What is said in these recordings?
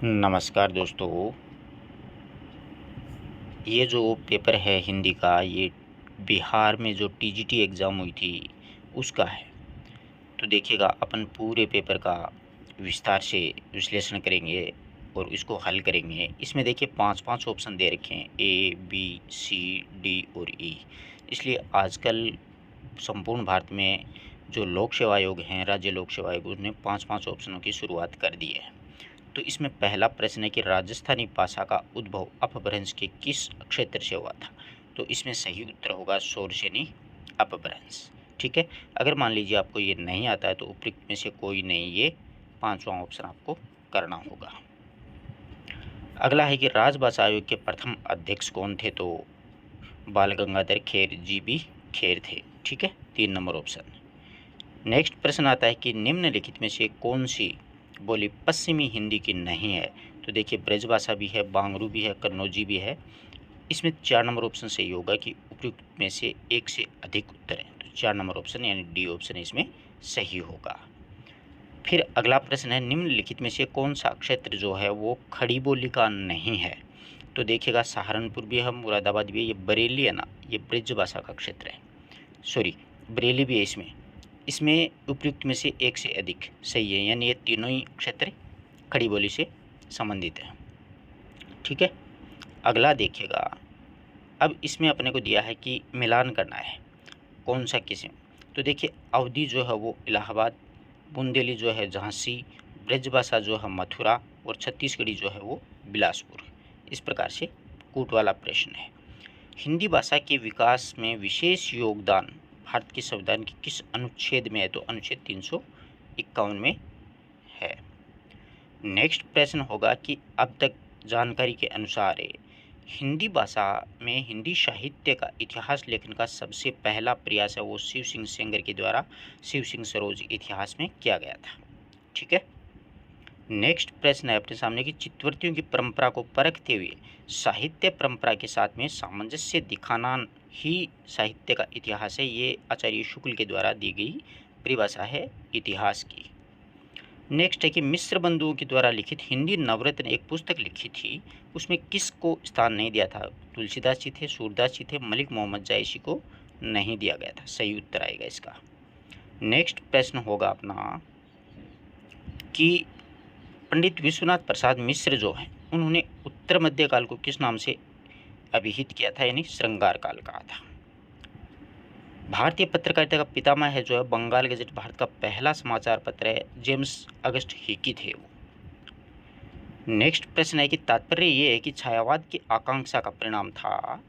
नमस्कार दोस्तों। ये जो पेपर है हिंदी का, ये बिहार में जो टीजीटी एग्ज़ाम हुई थी उसका है। तो देखिएगा, अपन पूरे पेपर का विस्तार से विश्लेषण करेंगे और इसको हल करेंगे। इसमें देखिए 5-5 ऑप्शन दे रखे हैं, ए बी सी डी और ई। इसलिए आजकल संपूर्ण भारत में जो लोक सेवा आयोग हैं, राज्य लोक सेवा आयोग, उसने 5-5 ऑप्शनों की शुरुआत कर दी है। तो इसमें पहला प्रश्न है कि राजस्थानी भाषा का उद्भव अपभ्रंश के किस क्षेत्र से हुआ था। तो इसमें सही उत्तर होगा शौरसेनी अपभ्रंश। ठीक है। अगर मान लीजिए आपको ये नहीं आता है तो उपयुक्त में से कोई नहीं, ये 5वां ऑप्शन आपको करना होगा। अगला है कि राजभाषा आयोग के प्रथम अध्यक्ष कौन थे। तो बाल गंगाधर खेर जी भी खेर थे। ठीक है, 3 नंबर ऑप्शन। नेक्स्ट प्रश्न आता है कि निम्नलिखित में से कौन सी बोली पश्चिमी हिंदी की नहीं है। तो देखिए, ब्रजभाषा भी है, बांगरू भी है, कन्नौजी भी है। इसमें 4 नंबर ऑप्शन सही होगा कि उपयुक्त में से एक से अधिक उत्तर है। तो 4 नंबर ऑप्शन यानी डी ऑप्शन इसमें सही होगा। फिर अगला प्रश्न है, निम्नलिखित में से कौन सा क्षेत्र जो है वो खड़ी बोली का नहीं है। तो देखिएगा, सहारनपुर भी है, मुरादाबाद भी है, ये बरेली है ना, ये ब्रजभाषा का क्षेत्र है। सॉरी, बरेली भी है इसमें। इसमें उपयुक्त में से एक से अधिक सही है, यानी ये तीनों ही क्षेत्र खड़ी बोली से संबंधित है। ठीक है। अगला देखिएगा, अब इसमें अपने को दिया है कि मिलान करना है कौन सा किस्म। तो देखिए, अवधी जो है वो इलाहाबाद, बुंदेली जो है झांसी, ब्रजभाषा जो है मथुरा और छत्तीसगढ़ी जो है वो बिलासपुर। इस प्रकार से कूट वाला प्रश्न है। हिंदी भाषा के विकास में विशेष योगदान भारत के संविधान के किस अनुच्छेद में है। तो अनुच्छेद 351 में है। नेक्स्ट प्रश्न होगा कि अब तक जानकारी के अनुसार हिंदी भाषा में हिंदी साहित्य का इतिहास लेखन का सबसे पहला प्रयास है वो शिव सिंह सेंगर के द्वारा शिव सिंह सरोज इतिहास में किया गया था। ठीक है। नेक्स्ट प्रश्न है अपने सामने कि चित्तवर्तियों की परंपरा को परखते हुए साहित्य परंपरा के साथ में सामंजस्य दिखाना ही साहित्य का इतिहास है। ये आचार्य शुक्ल के द्वारा दी गई परिभाषा है इतिहास की। नेक्स्ट है कि मिश्र बंधुओं के द्वारा लिखित हिंदी नवरत्न एक पुस्तक लिखी थी, उसमें किसको स्थान नहीं दिया था। तुलसीदास जी थे, सूरदास जी थे, मलिक मोहम्मद जायसी को नहीं दिया गया था। सही उत्तर आएगा इसका। नेक्स्ट प्रश्न होगा अपना कि पंडित विश्वनाथ प्रसाद मिश्र जो हैं उन्होंने उत्तर मध्य काल को किस नाम से अभिहित किया था, यानी श्रृंगार काल कहा था। भारतीय पत्रकारिता का पितामह है जो है बंगाल गजट भारत का पहला समाचार पत्र है, जेम्स अगस्ट हिकी थे वो। नेक्स्ट प्रश्न है कि तात्पर्य ये है कि छायावाद की आकांक्षा का परिणाम था,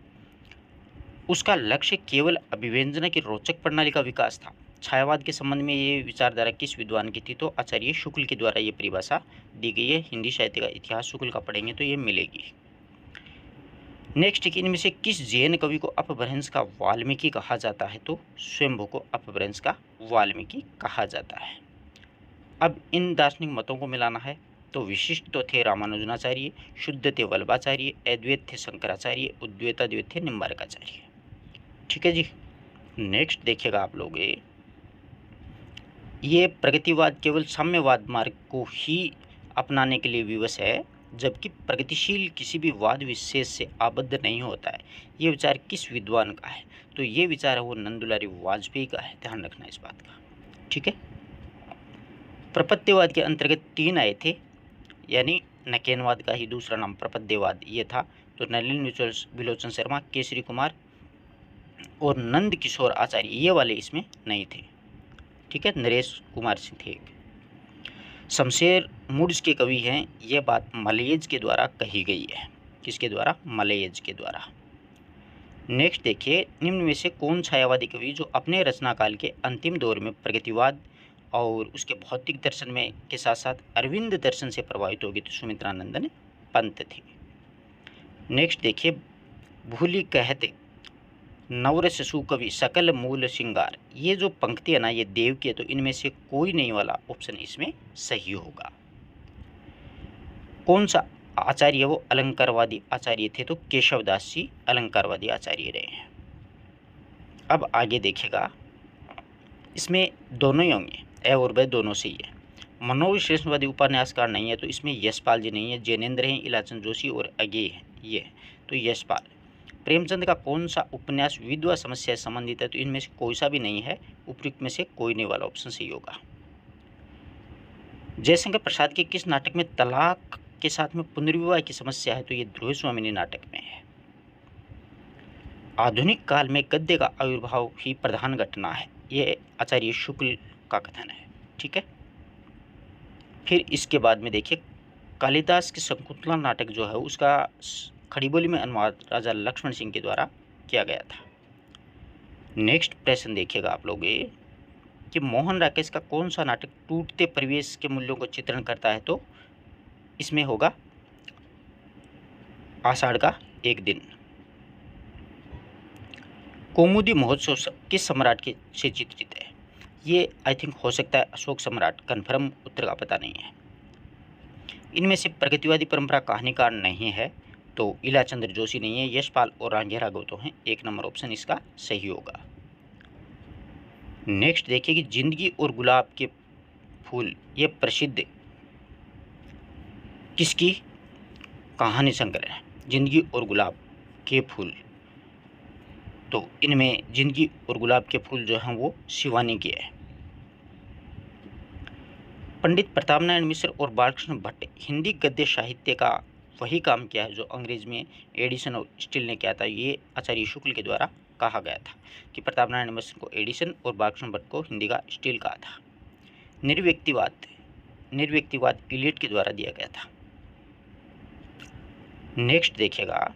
उसका लक्ष्य केवल अभिव्यंजना की रोचक प्रणाली का विकास था। छायावाद के संबंध में ये विचारधारा किस विद्वान की थी। तो आचार्य शुक्ल के द्वारा ये परिभाषा दी गई है। हिंदी साहित्य का इतिहास शुक्ल का पढ़ेंगे तो ये मिलेगी। नेक्स्ट कि इनमें से किस जैन कवि को अपभ्रंश का वाल्मीकि कहा जाता है। तो स्वयंभू को अपभ्रंश का वाल्मीकि कहा जाता है। अब इन दार्शनिक मतों को मिलाना है। तो विशिष्ट तो थे रामानुजनाचार्य, शुद्ध थे वल्लभाचार्य, अद्वैत थे शंकराचार्य, उद्वैताद्वैत थे निम्बार्काचार्य। ठीक है जी। नेक्स्ट देखिएगा आप लोग, ये प्रगतिवाद केवल साम्यवाद मार्ग को ही अपनाने के लिए विवश है, जबकि प्रगतिशील किसी भी वाद विशेष से आबद्ध नहीं होता है। ये विचार किस विद्वान का है। तो ये विचार है वो नंदुलारी वाजपेयी का है। ध्यान रखना इस बात का। ठीक है। प्रपत्यवाद के अंतर्गत 3 आए थे, यानी नकेनवाद का ही दूसरा नाम प्रपद्यवाद ये था। तो नलिन विलोचन शर्मा, केसरी कुमार और नंद किशोर आचार्य, ये वाले इसमें नहीं थे। ठीक है, नरेश कुमार सिंह थे। शमशेर मूड्स के कवि हैं, यह बात मलयेज के द्वारा कही गई है। किसके द्वारा? मलयेज के द्वारा। नेक्स्ट देखिए, निम्न में से कौन छायावादी कवि जो अपने रचना काल के अंतिम दौर में प्रगतिवाद और उसके भौतिक दर्शन में के साथ साथ अरविंद दर्शन से प्रभावित हो गए। तो सुमित्रानंदन पंत थे। नेक्स्ट देखिए, भूली कहते नवरस सुकवि सकल मूल श्रृंगार, ये जो पंक्ति है ना, ये देव की है। तो इनमें से कोई नहीं वाला ऑप्शन इसमें सही होगा। कौन सा आचार्य वो अलंकारवादी आचार्य थे। तो केशवदास जी अलंकारवादी आचार्य रहे हैं। अब आगे देखिएगा, इसमें दोनों ही होंगे, ए और ब दोनों से ही है। मनोविश्लेषणवादी उपन्यासकार नहीं है तो इसमें यशपाल जी नहीं है, जैनेंद्र हैं, इलाचंद जोशी और अज्ञेय हैं, ये है। तो यशपाल। प्रेमचंद का कौन सा उपन्यास विधवा समस्या से संबंधित है? तो इनमें से कोई सा भी नहीं है, उपयुक्त में से कोई नहीं वाला ऑप्शन सही होगा। जयशंकर प्रसाद के किस नाटक में तलाक के साथ में पुनर्विवाह की समस्या है? तो ये ध्रुव स्वामिनी नाटक में है। आधुनिक काल में गद्य का आविर्भाव ही प्रधान घटना है, ये आचार्य शुक्ल का कथन है। ठीक है, फिर इसके बाद में देखिए कालिदास के शकुंतला नाटक जो है उसका खड़ी बोली में अनुवाद राजा लक्ष्मण सिंह के द्वारा किया गया था। नेक्स्ट प्रश्न देखिएगा आप लोग ये कि मोहन राकेश का कौन सा नाटक टूटते परिवेश के मूल्यों को चित्रण करता है? तो इसमें होगा आषाढ़ का एक दिन। कौमुदी महोत्सव किस सम्राट के से चित्रित है? ये आई थिंक हो सकता है अशोक सम्राट, कन्फर्म उत्तर का पता नहीं है। इनमें से प्रगतिवादी परंपरा कहानीकार नहीं है तो इलाचंद्र जोशी नहीं है, यशपाल और रांझे राघव तो हैं, 1 नंबर ऑप्शन इसका सही होगा। नेक्स्ट देखिए कि जिंदगी और गुलाब के फूल ये प्रसिद्ध किसकी कहानी संग्रह है? जिंदगी और गुलाब के फूल, तो इनमें जिंदगी और गुलाब के फूल जो हैं वो शिवानी की है। पंडित प्रताप नारायण मिश्र और बालकृष्ण भट्ट हिंदी गद्य साहित्य का वही काम किया है जो अंग्रेज में एडिसन और स्टील ने किया था, ये आचार्य शुक्ल के द्वारा कहा गया था कि प्रताप नारायण मिश्र को एडिसन और बालकृष्ण भट्ट को हिंदी का स्टील कहा था। निर्व्यक्तिवाद इलियट के द्वारा दिया गया था। नेक्स्ट देखिएगा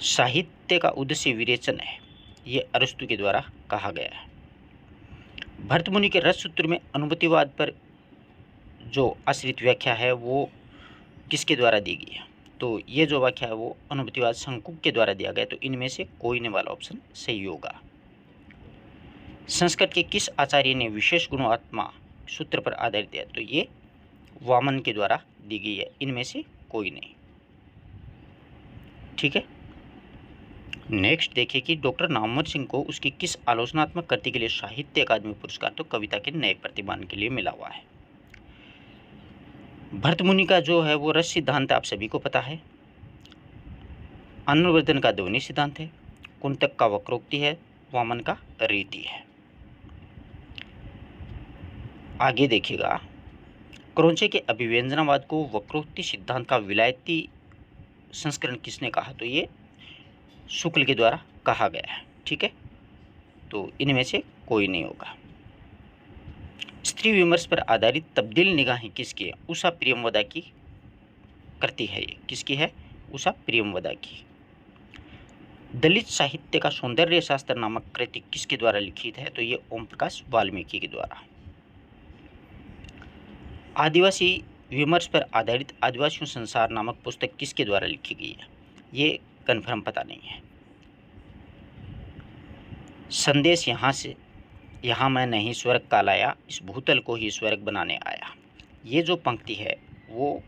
साहित्य का उद्देश्य विवेचन है, ये अरस्तु के द्वारा कहा गया है। भरतमुनि के रससूत्र में अनुभूतिवाद पर जो आश्रित व्याख्या है वो किसके द्वारा दी गई है? तो ये जो व्याख्या है वो अनुभूतिवाद शंकुक के द्वारा दिया गया, तो इनमें से कोई नहीं वाला ऑप्शन सही होगा। संस्कृत के किस आचार्य ने विशेष गुणात्मा सूत्र पर आधारित है? तो ये वामन के द्वारा दी गई है, इनमें से कोई नहीं। ठीक है, नेक्स्ट देखिए कि डॉक्टर नामवर सिंह को उसकी किस आलोचनात्मक कृति के लिए साहित्य अकादमी पुरस्कार तो कविता के नए प्रतिमान के लिए मिला हुआ है। भरतमुनि का जो है वो रस सिद्धांत आप सभी को पता है, अन्नवर्धन का ध्वनि सिद्धांत है, कुंतक का वक्रोक्ति है, वामन का रीति है। आगे देखिएगा क्रोंचे के अभिव्यंजनावाद को वक्रोक्ति सिद्धांत का विलायती संस्करण किसने कहा? तो ये शुक्ल के द्वारा कहा गया है। ठीक है, तो इनमें से कोई नहीं होगा। स्त्री विमर्श पर आधारित तब्दील निगाहें किसकी है? उषा प्रियमवदा की कृति है। ये किसकी है? उषा प्रियमवदा की। दलित साहित्य का सौंदर्य शास्त्र नामक कृति किसके द्वारा लिखित है? तो ये ओम प्रकाश वाल्मीकि के द्वारा। आदिवासी विमर्श पर आधारित आदिवासियों संसार नामक पुस्तक किसके द्वारा लिखी गई है? ये कन्फर्म पता नहीं है। संदेश यहाँ मैं नहीं स्वर्ग का लाया, इस भूतल को ही स्वर्ग बनाने आया, ये जो पंक्ति है वो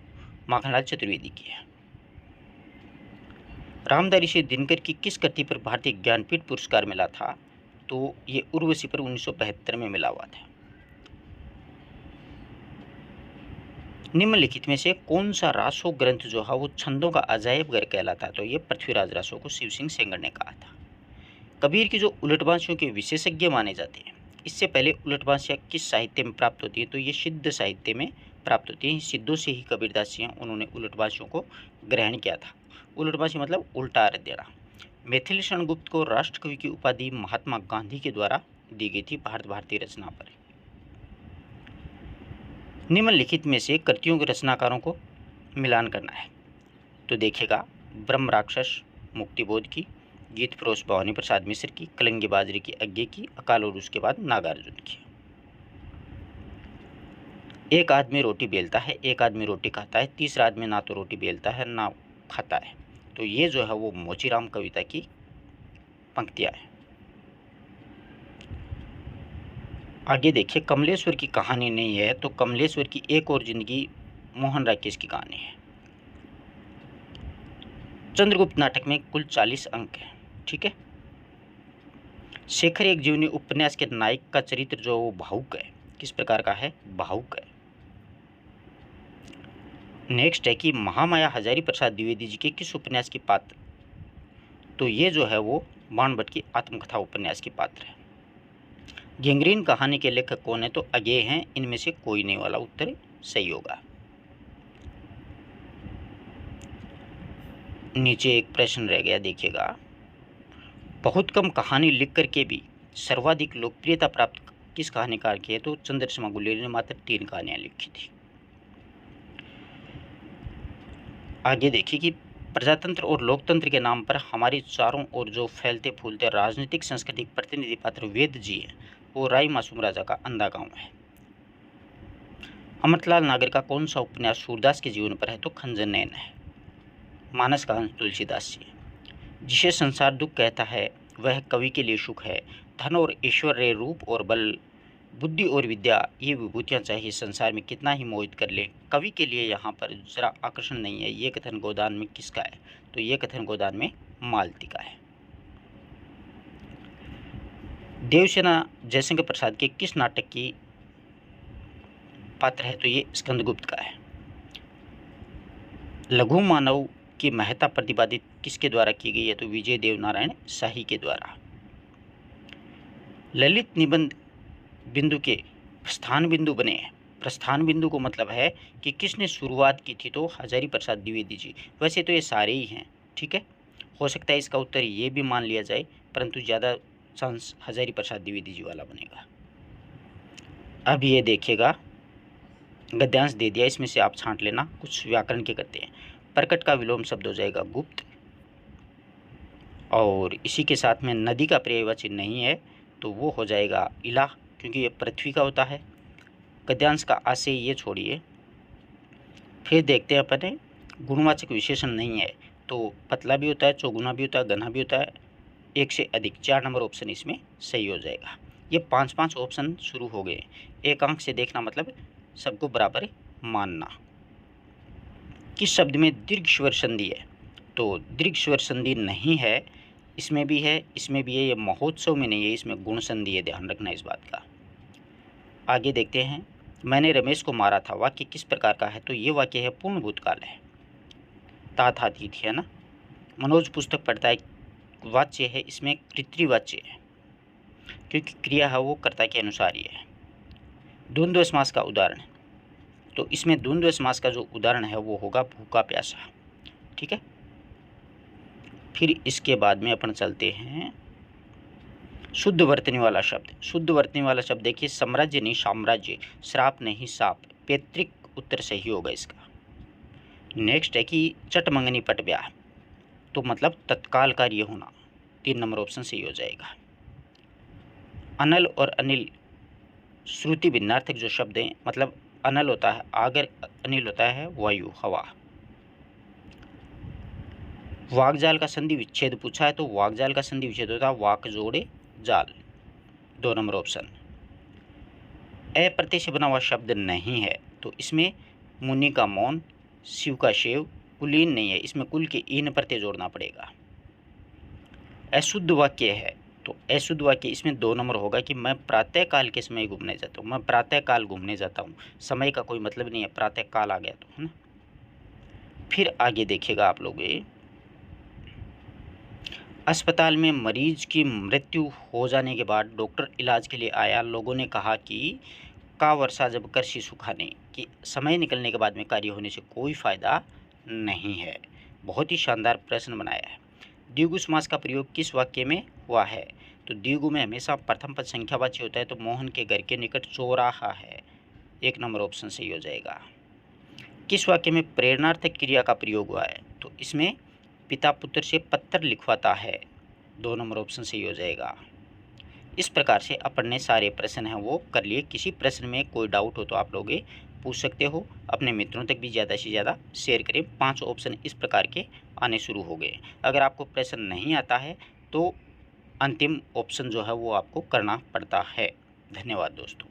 माखनलाल चतुर्वेदी की है। रामधारी सिंह दिनकर की किस कृति पर भारतीय ज्ञानपीठ पुरस्कार मिला था? तो ये उर्वशी पर 1972 में मिला हुआ था। निम्नलिखित में से कौन सा रासो ग्रंथ जो है वो छंदों का अजायब घर कहलाता है? तो ये पृथ्वीराज रासो को शिव सिंह सेंगर ने कहा था। कबीर की जो उलटबांसियों के विशेषज्ञ माने जाते हैं, इससे पहले उलटबांसियाँ किस साहित्य में प्राप्त होती है? तो ये सिद्ध साहित्य में प्राप्त होती हैं। सिद्धों से ही कबीरदास जी उन्होंने उलटबांसियों को ग्रहण किया था। उलटबांसी मतलब उल्टा अर्थ देना। मैथिली शरण गुप्त को राष्ट्रकवि की उपाधि महात्मा गांधी के द्वारा दी गई थी भारत भारती रचना पर। निम्नलिखित में से कृतियों के रचनाकारों को मिलान करना है। तो देखिएगा ब्रह्म राक्षस मुक्तिबोध की, गीत फरोश भवानी प्रसाद मिश्र की, कलंगी बाजरी की अज्ञे की, अकाल और उसके बाद नागार्जुन की। एक आदमी रोटी बेलता है, एक आदमी रोटी खाता है, तीसरा आदमी ना तो रोटी बेलता है ना खाता है। तो ये जो है वो मोचीराम कविता की पंक्तियाँ हैं। आगे देखिए कमलेश्वर की कहानी नहीं है, तो कमलेश्वर की एक और जिंदगी मोहन राकेश की कहानी है। चंद्रगुप्त नाटक में कुल 40 अंक हैं। ठीक है, शेखर एक जीवनी उपन्यास के नायक का चरित्र जो वो भावुक है, किस प्रकार का है, भावुक है। नेक्स्ट है कि महामाया हजारी प्रसाद द्विवेदी जी के किस उपन्यास की पात्र, तो ये जो है वो बाणभट्ट की आत्मकथा उपन्यास की पात्र है। गैंग्रीन कहानी के लेखक कौन है, तो अज्ञेय हैं, इनमें से कोई नहीं वाला उत्तर सही होगा। नीचे एक प्रश्न रह गया, देखिएगा, बहुत कम कहानी लिख करके भी सर्वाधिक लोकप्रियता प्राप्त किस कहानीकार की है, तो चंद्रशर्मा गुलेरी ने मात्र 3 कहानियां लिखी थी। आगे देखिए कि प्रजातंत्र और लोकतंत्र के नाम पर हमारी चारों ओर जो फैलते फूलते राजनीतिक सांस्कृतिक प्रतिनिधि पात्र वेद जी है, वो राय मासूम राजा का अंधा गांव है। अमृतलाल नागर का कौन सा उपन्यास सूरदास के जीवन पर है, तो खंजर नयन है। मानस का अंश तुलसीदास जी। जिसे संसार दुख कहता है वह कवि के लिए सुख है। धन और ऐश्वर्य, रूप और बल, बुद्धि और विद्या, ये विभूतियाँ चाहिए संसार में कितना ही मोहित कर ले, कवि के लिए यहाँ पर जरा आकर्षण नहीं है। ये कथन गोदान में किसका है, तो ये कथन गोदान में मालती का है। देवसेना जयशंकर प्रसाद के किस नाटक की पात्र है, तो ये स्कंदगुप्त का है। लघु मानव की महत्ता प्रतिपादित किसके द्वारा की गई है, तो विजय देव नारायण शाही के द्वारा। ललित निबंध बिंदु के प्रस्थान बिंदु बने हैं। प्रस्थान बिंदु को मतलब है कि किसने शुरुआत की थी, तो हजारी प्रसाद द्विवेदी जी। वैसे तो ये सारे ही हैं, ठीक है, हो सकता है इसका उत्तर ये भी मान लिया जाए, परंतु ज़्यादा चांस हजारी प्रसाद द्विवेदी जी वाला बनेगा। अब ये देखिएगा, गद्यांश दे दिया, इसमें से आप छांट लेना, कुछ व्याकरण के करते हैं। प्रकट का विलोम शब्द हो जाएगा गुप्त, और इसी के साथ में नदी का पर्यायवाची नहीं है तो वो हो जाएगा इला, क्योंकि ये पृथ्वी का होता है। गद्यांश का आशय ये छोड़िए। फिर देखते हैं अपने गुणवाचक विशेषण नहीं है तो पतला भी होता है, चौगुना भी होता है, घना भी होता है, एक से अधिक। 4 नंबर ऑप्शन इसमें सही हो जाएगा। ये 5-5 ऑप्शन शुरू हो गए। एक अंक से देखना मतलब सबको बराबर मानना। किस शब्द में दीर्घ स्वर संधि है, तो दीर्घ स्वर संधि नहीं है, इसमें भी है, इसमें भी है। ये महोत्सव में नहीं है, इसमें गुण संधि है, ध्यान रखना इस बात का। आगे देखते हैं, मैंने रमेश को मारा था, वाक्य किस प्रकार का है, तो ये वाक्य है पूर्ण भूतकाल है। ता था थी है ना। मनोज पुस्तक पढ़ता है, वाच्य है, इसमें कृत्रिवाच्य है, क्योंकि क्रिया है वो कर्ता के अनुसार ही है। द्वंद्व समास का उदाहरण, तो इसमें द्वंद्व समास का जो उदाहरण है वो होगा भूखा प्यासा, ठीक है। फिर इसके बाद में अपन चलते हैं शुद्ध वर्तनी वाला शब्द। शुद्ध वर्तनी वाला शब्द देखिए, साम्राज्य नहीं साम्राज्य, श्राप नहीं साप, पैतृक उत्तर सही होगा इसका। नेक्स्ट है कि चटमंगनी पट ब्याह, तो मतलब तत्काल कार्य होना, 3 नंबर ऑप्शन सही हो जाएगा। अनल और अनिल श्रुति भिन्नार्थक जो शब्द हैं, मतलब अनल होता है आगर, अनिल होता है वायु हवा। वाकजाल का संधि विच्छेद पूछा है, तो वाकजाल का संधि विच्छेद होता है वाक जोड़े जाल, 2 नंबर ऑप्शन। ए प्रत्यय से बना हुआ शब्द नहीं है, तो इसमें मुनि का मौन, शिव का शिव, कुलीन नहीं है, इसमें कुल के इन प्रत्यय जोड़ना पड़ेगा। अशुद्ध वाक्य है, तो अशुद्ध वाक्य इसमें 2 नंबर होगा कि मैं प्रातः काल के समय घूमने जाता हूँ, मैं प्रातः काल घूमने जाता हूँ, समय का कोई मतलब नहीं है, प्रातः काल आ गया तो, है ना। फिर आगे देखिएगा आप लोग, अस्पताल में मरीज की मृत्यु हो जाने के बाद डॉक्टर इलाज के लिए आया, लोगों ने कहा कि का वर्षा जब कर शिशु खाने, कि समय निकलने के बाद में कार्य होने से कोई फायदा नहीं है। बहुत ही शानदार प्रश्न बनाया है। द्विगु समास का प्रयोग किस वाक्य में हुआ है, तो द्विगु में हमेशा प्रथम पद संख्यावाची होता है, तो मोहन के घर के निकट चौराहा है, 1 नंबर ऑप्शन सही हो जाएगा। किस वाक्य में प्रेरणार्थक क्रिया का प्रयोग हुआ है, तो इसमें पिता पुत्र से पत्र लिखवाता है, 2 नंबर ऑप्शन सही हो जाएगा। इस प्रकार से अपन ने सारे प्रश्न हैं वो कर लिए। किसी प्रश्न में कोई डाउट हो तो आप लोग पूछ सकते हो, अपने मित्रों तक भी ज़्यादा से ज़्यादा शेयर करें। 5 ऑप्शन इस प्रकार के आने शुरू हो गए। अगर आपको प्रश्न नहीं आता है तो अंतिम ऑप्शन जो है वो आपको करना पड़ता है। धन्यवाद दोस्तों।